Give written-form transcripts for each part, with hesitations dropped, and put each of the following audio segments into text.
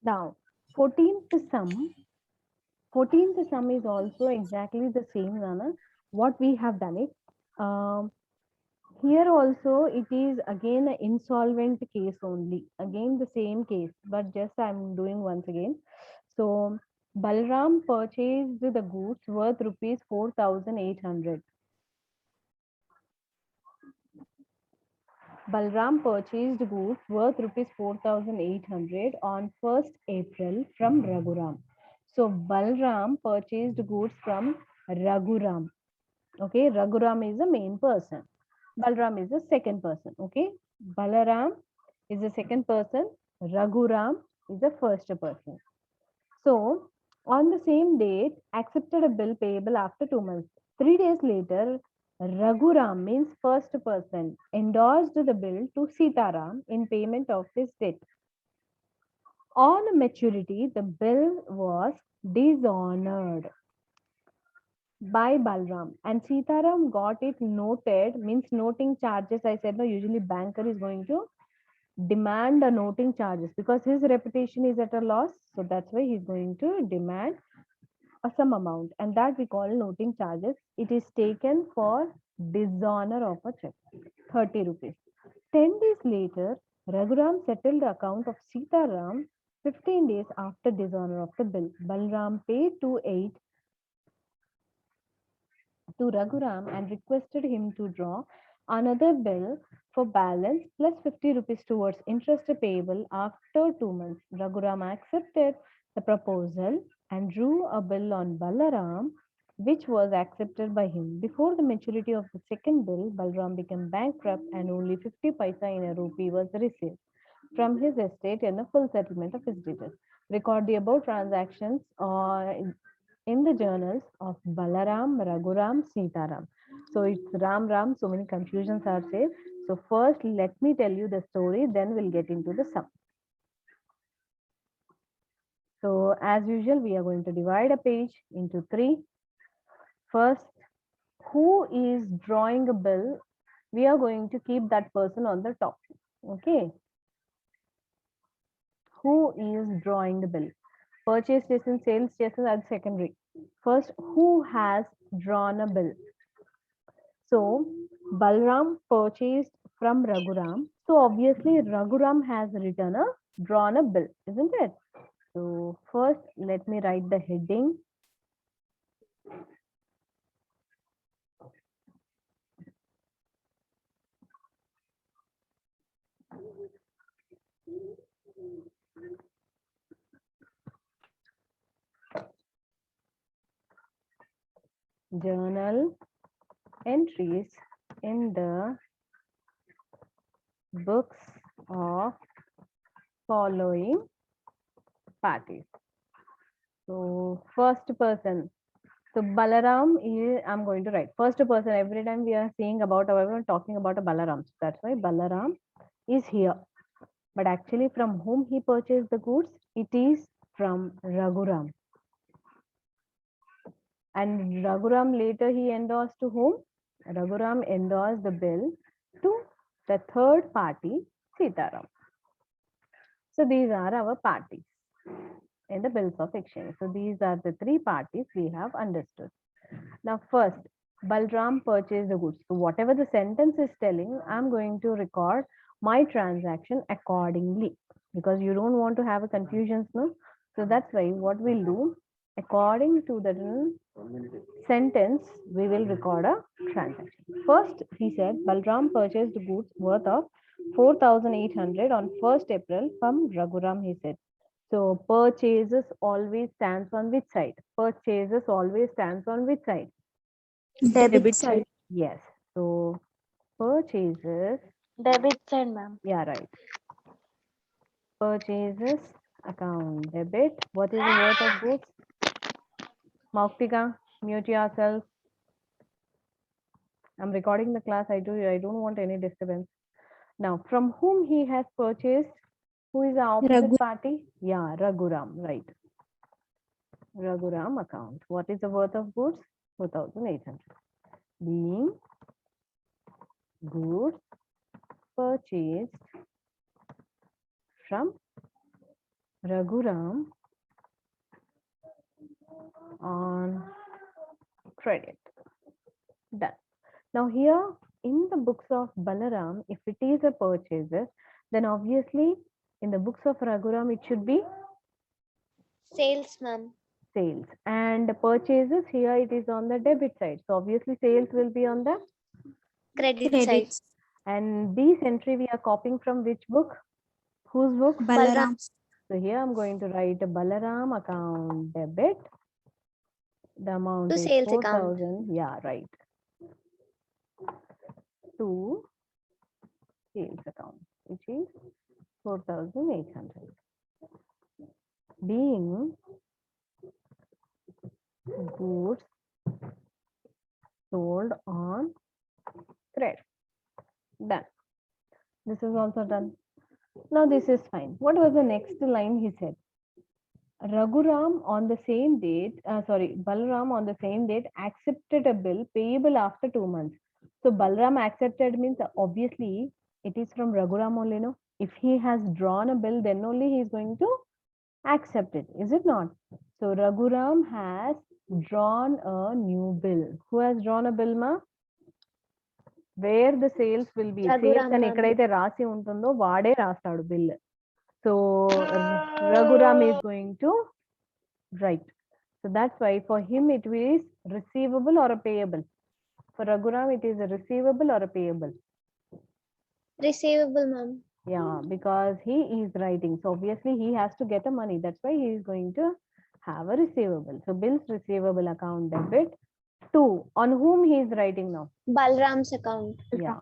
Now, 14th sum. 14th sum is also exactly the same, Nana. What we have done it. Um, Here also it is again an insolvent case only. Again the same case, but just I'm doing once again. So Balram purchased the goods worth rupees 4,800. Balram purchased goods worth rupees 4,800 on 1st April from Raghuram. So Balram purchased goods from Raghuram. Okay, Raghuram is the main person. Balram is the second person. Okay, Balaram is the second person. Raghuram is the first person. So, on the same date, accepted a bill payable after 2 months. 3 days later, Raghuram means first person endorsed the bill to Sitaram in payment of his debt. On maturity, the bill was dishonored by Balram and Sitaram got it noted, means noting charges. I said no, usually banker is going to demand a noting charges because his reputation is at a loss. So that's why he's going to demand a some amount, and that we call noting charges. It is taken for dishonor of a check, 30 rupees. 10 days later, Raghuram settled the account of Sitaram 15 days after dishonor of the bill. Balram paid 2,800 to Raghuram and requested him to draw another bill for balance plus 50 rupees towards interest payable after 2 months. Raghuram accepted the proposal and drew a bill on Balaram, which was accepted by him. Before the maturity of the second bill, Balaram became bankrupt and only 50 paisa in a rupee was received from his estate in a full settlement of his debtors. Record the above transactions in the journals of Balaram, Raghuram, Sitaram. So it's Ram Ram, so many confusions are there. So first let me tell you the story, then we'll get into the sum. So as usual, we are going to divide a page into three. First, who is drawing a bill? We are going to keep that person on the top. Okay. Who is drawing the bill? Purchase station, sales station are secondary. First, who has drawn a bill? So Balram purchased from Raghuram. So obviously Raghuram has drawn a bill, isn't it? So first let me write the heading. Journal entries in the books of following parties. So first person. So Balaram is, I'm going to write first person. Every time we are saying about, however, talking about a Balaram. So that's why Balaram is here. But actually from whom he purchased the goods? It is from Raghuram. And Raghuram later he endorsed to whom? Raghuram endorsed the bill to the third party, Sitaram. So these are our parties in the bills of exchange. So these are the three parties we have understood. Now first, Balram purchased the goods. So whatever the sentence is telling, I'm going to record my transaction accordingly because you don't want to have a confusion, no? So that's why what we'll do, according to the sentence, we will record a transaction. First, he said Balram purchased goods worth of 4,800 on 1st April from Raghuram, he said. So purchases always stands on which side? Purchases always stands on which side? Debit Debit side. side. Yes. So purchases, Debit side, ma'am. yeah, right. Purchases account debit. What is the worth of goods? Mauktika, mute yourself. I'm recording the class. I don't want any disturbance. Now, from whom he has purchased? Who is the opposite Raghu. party? Yeah, Raghuram, right. Raghuram account. What is the worth of goods? 4,800. Being goods purchased from Raghuram on credit. Done. Now here in the books of Balaram, if it is a purchases, then obviously in the books of Raghuram it should be Sales, ma'am. sales. And the purchases here it is on the debit side. So obviously sales will be on the Credit side. and this entry we are copying from which book? Whose book? Balram. So here I'm going to write a Balaram account debit. The amount To is sales account. 4,000. Yeah, right. To sales account, which is 4,800. Being goods sold on credit. Done. This is also done. Now this is fine. What was the next line he said? Raghuram on the same date, Balram on the same date accepted a bill payable after 2 months. So Balram accepted means obviously it is from Raghuram only, no? If he has drawn a bill, then only he is going to accept it, is it not? So Raghuram has drawn a new bill. Who has drawn a bill, ma? Where the sales will be. Sales అని ఎక్కడైతే రాసి ఉంటుందో వాడే రాస్తాడు bill. So Raghuram is going to write. So that's why for him it is receivable or a payable. For Raghuram it is a receivable or a payable. Receivable, ma'am. Yeah, because he is writing. So obviously he has to get a money. That's why he is going to have a receivable. So bills receivable account debit. 2. On whom he is writing now? Balram's account. Yeah.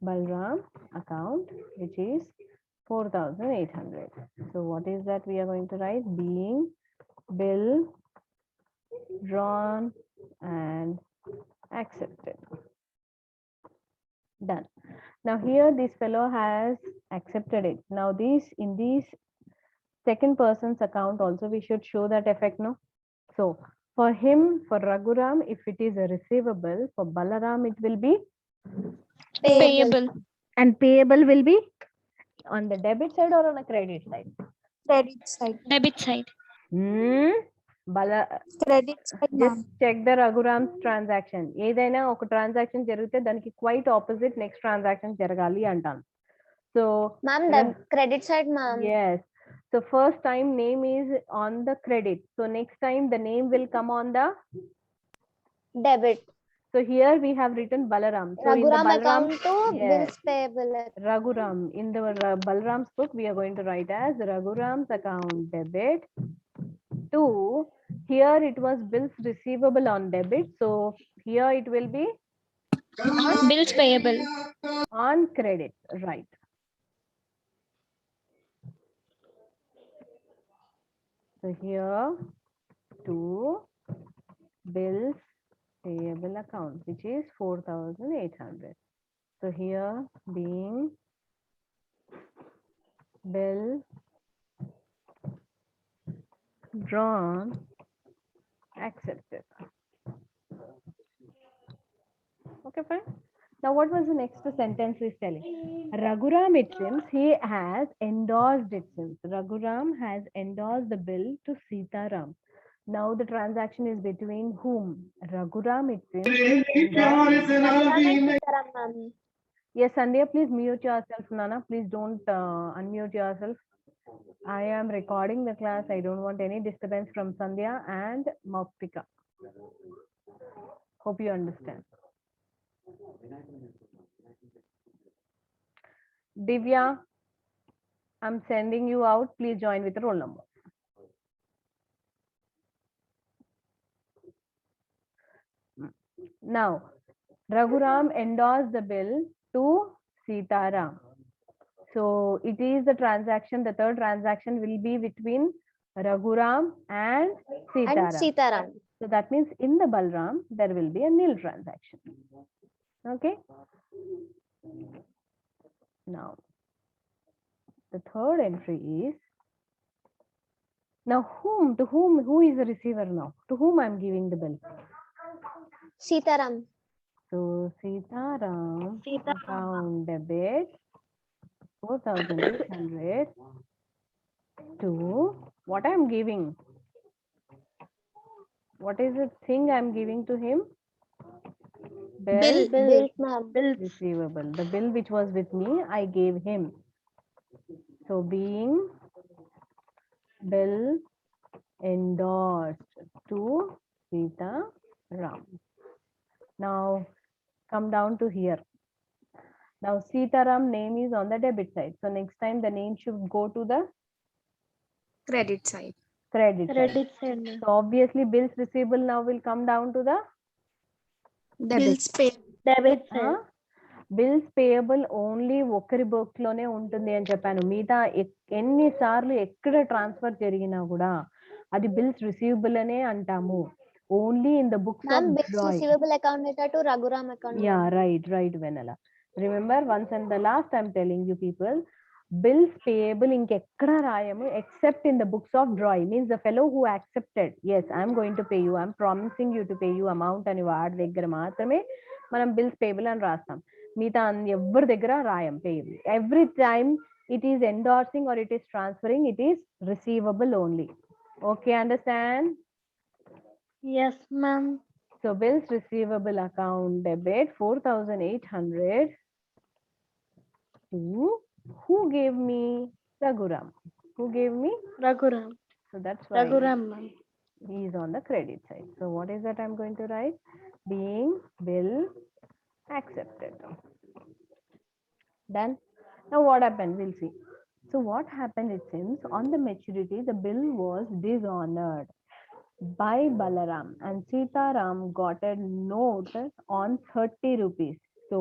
Balram account, which is 4,800. So what is that we are going to write? Being bill drawn and accepted. Done. Now here this fellow has accepted it. Now in this second person's account also we should show that effect, no? So for him, for Raghuram, if it is a receivable, for Balaram it will be Payable. And payable will be on the debit side or on a credit side? Credit side. Debit side. Credit side, Just check the Raghuram's transaction. ఏదైనా ఒక transaction జరిగితే దానికి quite opposite next transaction జరగాలి అంటాం. So ma'am, the credit side, ma'am. Yes. So first time name is on the credit. So next time the name will come on the debit. So here we have written Balaram. So Raghuram in the Balaram account to bills payable. Raghuram. In the Balaram's book, we are going to write as Raghuram's account debit. 2. Here it was bills receivable on debit. So here it will be bills payable on credit. Right. So here 2 bills payable account, which is 4,800. So here being bill drawn accepted. Okay, fine. Now what was the next sentence is telling? Raghuram, it seems he has endorsed, it seems Raghuram has endorsed the bill to Sitaram. Now the transaction is between whom? Raghuram, it seems. Yes, Sandhya, please mute yourself. Nana, please don't unmute yourself. I am recording the class. I don't want any disturbance from Sandhya and Maupika. Hope you understand. Divya, I'm sending you out. Please join with the roll number. Now, Raghuram endorsed the bill to Sitaram. So it is the transaction, the third transaction will be between Raghuram and Sitaram. So that means in the Balram, there will be a nil transaction. Okay. Now, the third entry is, now who is the receiver now? To whom I'm giving the bill? Sitaram. So Sitaram account debit 4,800 to what I'm giving. What is the thing I'm giving to him? Bill. Bills, ma'am. Receivable. The bill which was with me, I gave him. So being bill endorsed to Sita Ram. Now come down to here. Now Sita Ram name is on the debit side. So next time the name should go to the Credit side. credit side. Credit side, ma'am. So obviously bills receivable now will come down to the Bills paid. Debit huh? Bills payable only ఒకరి book లోనే ఉంటుంది అని చెప్పాను. మిగతా ఎన్నిసార్లు ఎక్కడ transfer జరిగినా కూడా అది బిల్స్ రిసీవబుల్ అనే అంటాము. Only in the books of bills receivable account data to Raghuram account. Yeah right Vennela. Remember once and the last I'm telling you people, bills payable ఇంకెక్కడా రాయము except in the books of drawing. Means the fellow who accepted as I'm going to pay you, I'm promising you to pay you amount అని వాడి దగ్గర మాత్రమే మనం bills payable అని రాస్తాం. మిగతా ఎవరి దగ్గర రాయం payable. Every time it is endorsing or it is transferring, it is receivable only. Okay, understand? Yes, ma'am. So bills receivable account debit 4,800 to who gave me? Raghuram. Who gave me? Raghuram. So that's why Raghuram, ma'am. he is on the credit side. So what is that I'm going to write? Being bill accepted. Done. Now what happened? We'll see. So what happened, it seems, on the maturity, the bill was dishonored by Balaram and Sitaram got a note on 30 rupees. So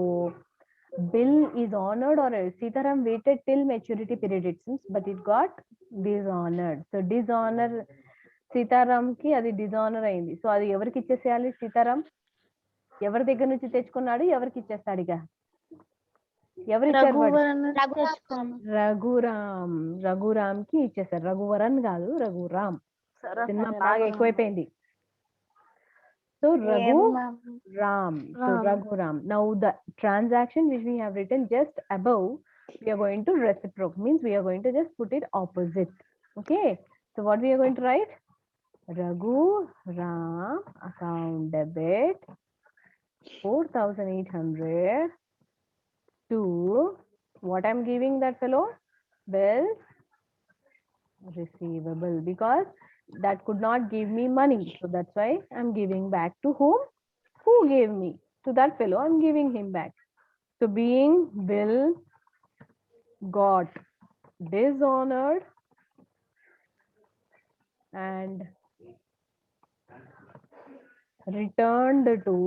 bill is honored or Sitaram waited till maturity period, it seems, but it got dishonored. So dishonor Sitaram ki adi dishonor అయింది. So అది ఎవరికి ఇచ్చేసేయాలి? సీతారాం ఎవరి దగ్గర నుంచి తెచ్చుకున్నాడు, ఎవరికి ఇచ్చేస్తాడు? ఇక ఎవరు ఇచ్చారు? రఘురామ్ కి ఇచ్చేసారు. రఘువరన్ కాదు, రఘురామ్. సినిమా బాగా ఎక్కువైపోయింది. So Raghuram. So Raghuram. Now the transaction which we have written just above, we are going to reciproc. Means we are going to just put it opposite. Okay. So what we are going to write? Raghuram account debit 4,800 to what I'm giving that fellow? Bills receivable, because that could not give me money. So that's why I'm giving back to whom? Who gave me? To that fellow, I'm giving him back. So being bill got dishonored and returned to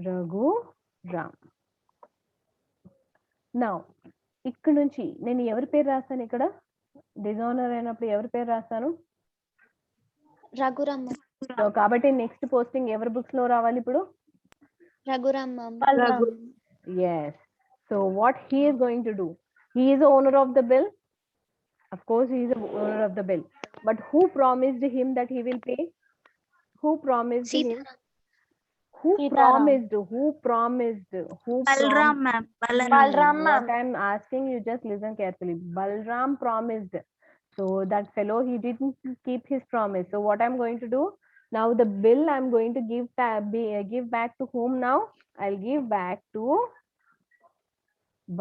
Raghuram. Now ఇక్కడ నుంచి నేను ఎవరి పేరు రాస్తాను? ఇక్కడ dishonour అయినప్పుడు ఎవరి పేరు రాస్తాను? Raghuram. సో కాబట్టి నెక్స్ట్ పోస్టింగ్ ఎవరి బుక్స్ లో రావాలి ఇప్పుడు? Raghuram, ma'am. Yes. So what he is going to do? He is the owner of the bill. Of course, he is the owner of the bill. But who promised him that he will pay? Who promised him? Who promised? Who promised? Who Balram, ma'am. Balram, ma'am. What I'm asking you, just listen carefully. Balram promised. So that fellow, he didn't keep his promise. So what I'm going to do? Now the bill I'm going to give back to whom now? I'll give back to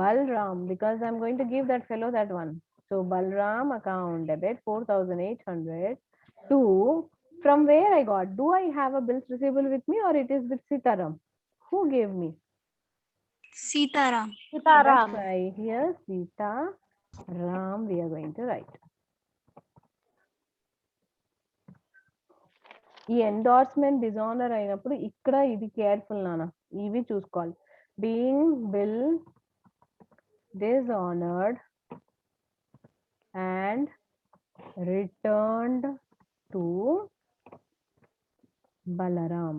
Balram, because I'm going to give that fellow that one. So Balram account debit 4,800 to, from where I got? Do I have a bills receivable with me or it is with Sitaram? Who gave me? Sitaram. That's why here Sita Ram we are going to write. ఈ endorsement dishonour అయినప్పుడు ఇక్కడ ఇది careful నాన్న, ఇవి చూసుకోవాలి. Being bill dishonored and returned to Balaram.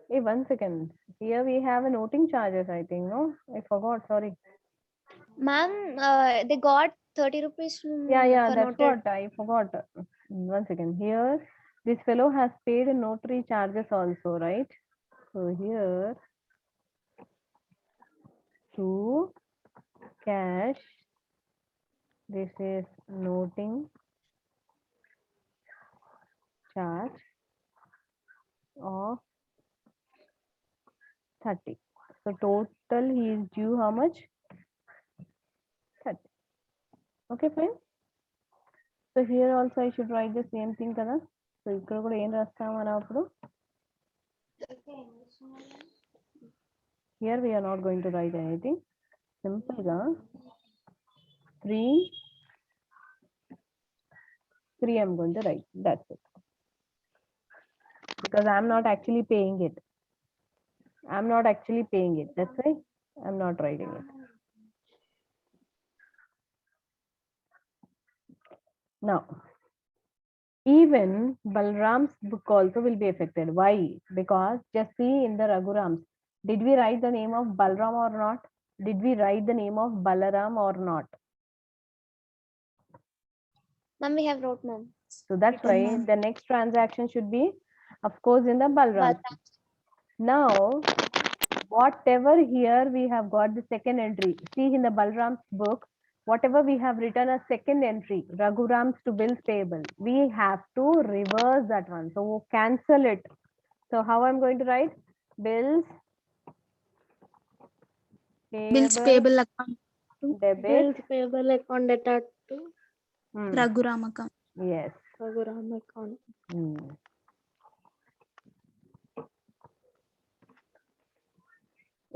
Hey, 1 second. Here we have a noting charges, I think. No, I forgot. Sorry. Ma'am, they got 30 rupees. Yeah, for that's noted. what I forgot. 1 second. Here, this fellow has paid notary charges also, right? So here to cash. This is noting charge of 30. So total he is due how much? 30. Okay, fine. So here also I should write the same thing kada. So ఇక్కడ కూడా ఏం రాస్తాం మనం అప్పుడు? Here we are not going to write anything. Simple ga 3 I'm going to write. That's it. Because I'm not actually paying it. I'm not actually paying it. That's why I'm not writing it. Now, even Balram's book also will be affected. Why? Because just see in the Raghurams, did we write the name of Balram or not? Did we write the name of Balaram or not? Ma'am, we have wrote, ma'am. So that's why the next transaction should be, of course, in the Balram. Now, whatever here we have got the second entry. See in the Balram's book, whatever we have written a second entry, Raghurams to bills payable, we have to reverse that one. So cancel it. So how I'm going to write? Bills payable account to debit. Bills payable account data to Raghuram account. Yes. Raghuram account.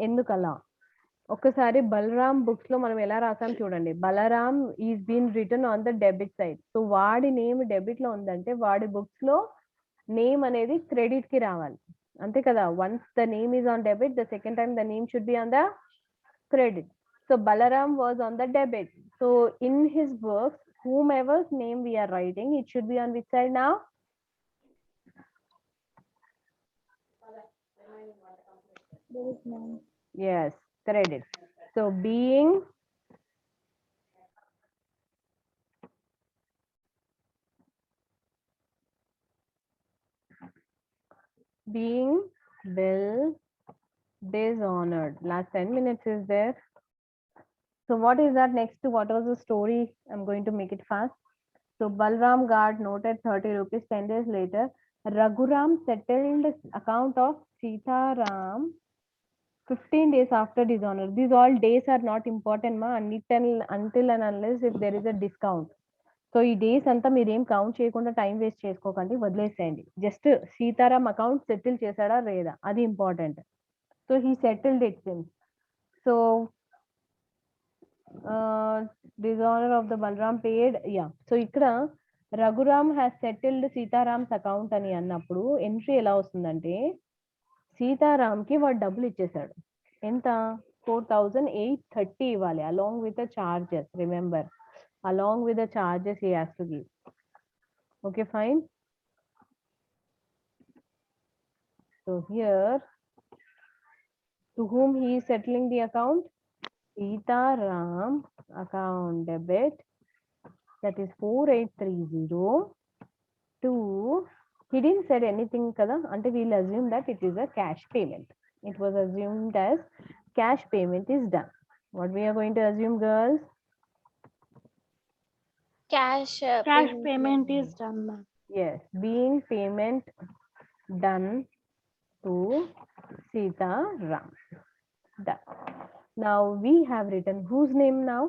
ఎందుకలా ఒకసారి Balram books లో మనం ఎలా రాసాం చూడండి. Balram is been return on the debit side. So వాడి name debit లో ఉందంటే వాడి బుక్స్ లో నేమ్ అనేది క్రెడిట్ కి రావాలి, అంతే కదా. Once the name is on debit, the second time the name should be on the credit. So Balaram was on the debit. So in his books, whomever's name we are writing, it should be on which side now? Yes, credit. So being bill dishonored. Last 10 minutes is there. So what is that next? What was the story? I'm going to make it fast. So Balram got noted 30 rupees. 10 days later, Raghuram settled account of Sitaram 15 days after dishonor. These all days are not important ma, until and unless if there is a discount. So ఈ days అంతా మీరేం count చేయకుండా time waste చేసుకోకండి, వదిలేసేయండి. Just Sitaram account settle చేశాడా లేదా అది important. So he settled it since. So designer of the Balram paid. Yeah, so ఇక్కడ Raghuram has settled Sitaram's account అని అన్నప్పుడు ఎంట్రీ ఎలా వస్తుందంటే, సీతారాంకి వాడు డబ్బులు ఇచ్చేసాడు. ఎంత? 4830 ఇవ్వాలి, along with the charges. Remember, along with the charges he has to give. Okay, fine. So here, to whom he is settling the account? Sita Ram account debit, that is 4830 to, he didn't said anything kada, until we'll assume that it is a cash payment. It was assumed as cash payment is done. What we are going to assume, girls? Cash payment is done, ma'am. Yes, being payment done to Sita Ram. Done. Now we have written whose name now?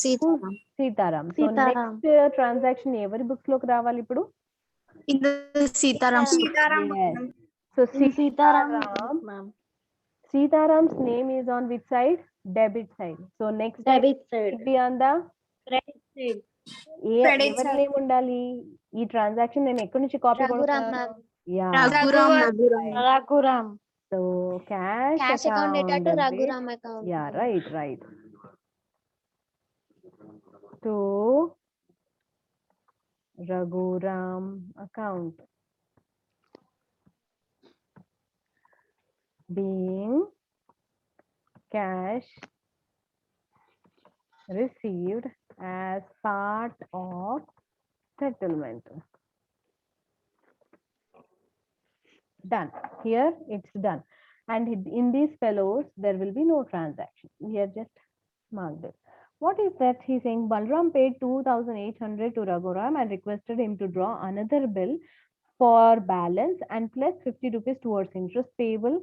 Sitaram. Sitaram. So Sitaram. next transaction ఎవరి books లోకి రావాలి ఇప్పుడు? In the Sitaram's book. Yes. So Sitaram, ma'am. Sitaram's name is on which side? Debit side. So next Debit should side. be on the Credit side. Credit ఎవరి side. Name ఉండాలి? ఈ transaction నేను ఎక్కడి నుంచి copy Raghuram, కొడుతున్నాను? ma'am. Yeah. Raghuram. Raghuram. So cash account data to debit. Raghuram account. Yeah, right. To Raghuram account. Being cash received as part of settlement. Done. Here it's done. And in these fellows, there will be no transaction. We have just marked it. What is that? He's saying Balram paid 2,800 to Raghuram and requested him to draw another bill for balance and plus 50 rupees towards interest payable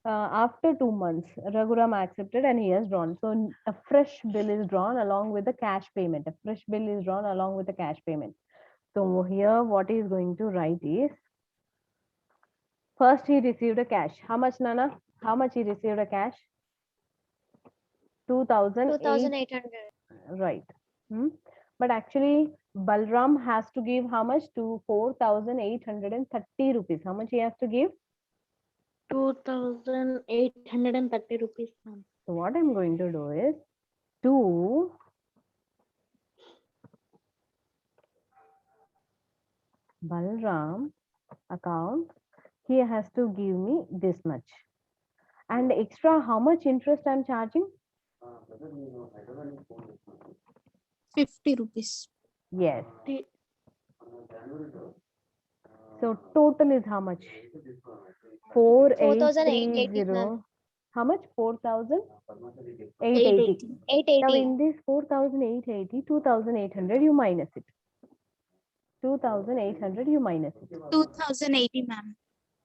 after 2 months. Raghuram accepted and he has drawn. So a fresh bill is drawn along with the cash payment. A fresh bill is drawn along with the cash payment. So here what he is going to write is, first he received a cash. How much, Nana? How much he received a cash? 2,008. 2,800. Right. But actually Balram has to give how much? To 4,830 rupees. How much he has to give? 2,830 rupees, ma'am. So what I'm going to do is, to Balram account, he has to give me this much. And extra, how much interest I'm charging? 50 rupees. Yes. So total is how much? 4,830. How much? 4,880. 880. Now in this 4,880, 2,800 you minus it. 2,800 you minus it. 2080, ma'am.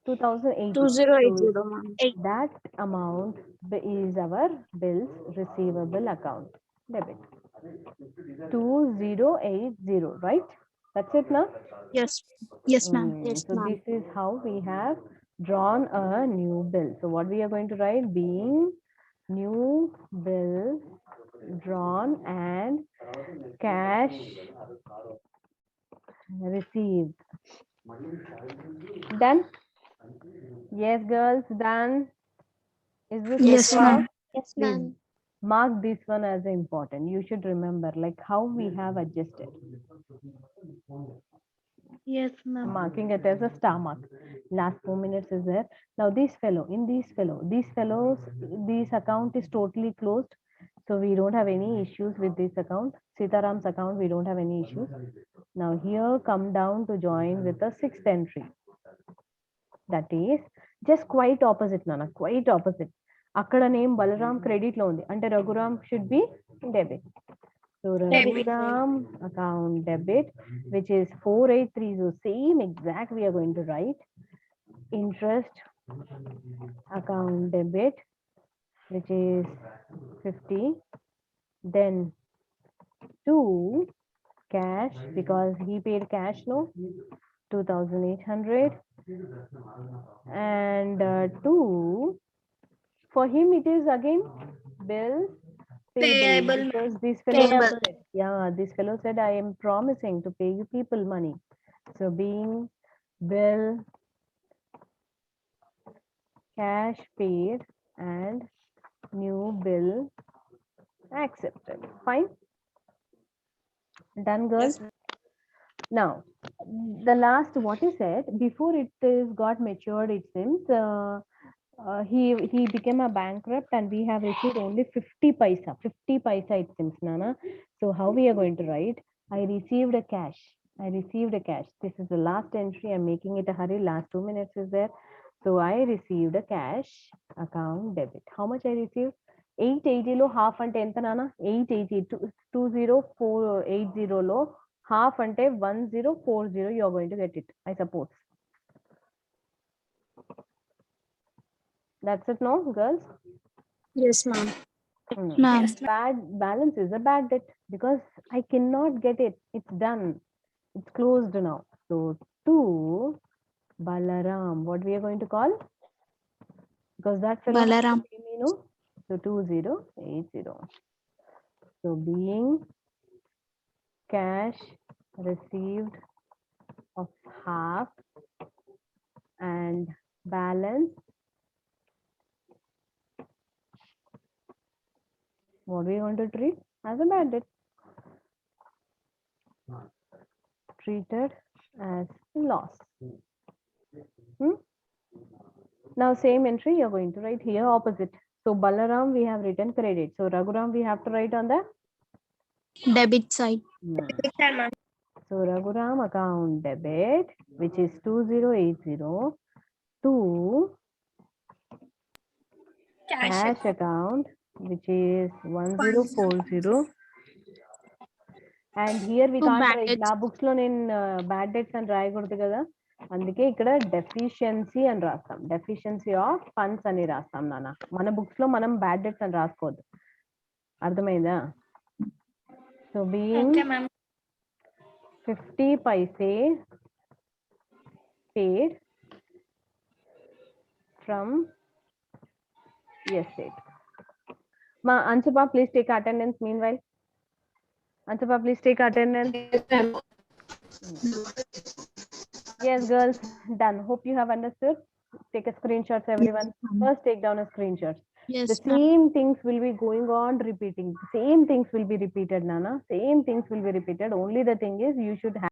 2,080. 2080, ma'am. That amount is our bills receivable account debit. 2080, right? That's it now. Yes. Yes, ma'am. So this is how we have drawn a new bill. So what we are going to write? Being new bill drawn and cash received. Done? Yes, girls, done. Is this Yes, clear? ma'am. Yes, Please ma'am. mark this one as important. You should remember like how we have adjusted. Yes, ma'am. Marking it as a star mark. Last 4 minutes is there. Now this fellow, this account is totally closed. So we don't have any issues with this account. Sitaram's account, we don't have any issues. Now here come down to join with the sixth entry. That is just quite opposite, Nana, quite opposite. Akkada name Balaram credit lo undi. Ante Raghuram should be debit. So Raghuram account debit, which is 483. So same exact we are going to write. Interest account debit, which is 50. Then to cash, because he paid cash, no, 2,800. And to, for him it is again bills payable, because this fellow Payable. said, yeah, this fellow said, I am promising to pay you people money. So being bill, cash paid, and new bill accepted. Fine. Done, girls. Now the last, what he said, before it is got matured, it seems he became a bankrupt and we have received only 50 paisa. 50 paisa it seems, Nana. So how we are going to write? I received a cash. I received a cash. This is the last entry. I'm making it a hurry. Last 2 minutes is there. So I received a cash account debit. How much I received? 880 lo half ante enta, Nana? 880, 20480 lo half ante 1040. You are going to get it, I suppose. That's it, no, girls? Yes, ma'am. Ma'am. Bad balance is a bad debt because I cannot get it. It's done. It's closed now. So to Balaram, what we are going to call? Because that fellow has to Balaram. pay me, no? So 2080. So being cash received of half and balance, what we want to treat as a bad debt. Treated as loss. Now same entry you're going to write here opposite. So Balaram we have written credit. So Raghuram we have to write on the Debit side. So Raghuram account debit, which is 2080 to cash account, which is 1040. And here we So can't bad write. debts. నా books లో నేను bad debts అని రాయకూడదు కదా, అందుకే ఇక్కడ deficiency అని రాస్తాం. డెఫిషియన్సీ ఆఫ్ ఫండ్స్ అని రాస్తాం నాన్న. మన బుక్స్ లో మనం బ్యాడ్ డెట్స్ అని రాసుకోవద్దు. అర్థమైందా? So being 50 paise paid from estate. Ma Ansupa, please take attendance meanwhile. Ansupa, please take attendance. Yes, girls, done. Hope you have understood. Take a screenshot, everyone. First, take down a screenshot. Yes, The ma'am. same things will be going on repeating. Same things will be repeated, Nana. Same things will be repeated. Only the thing is you should have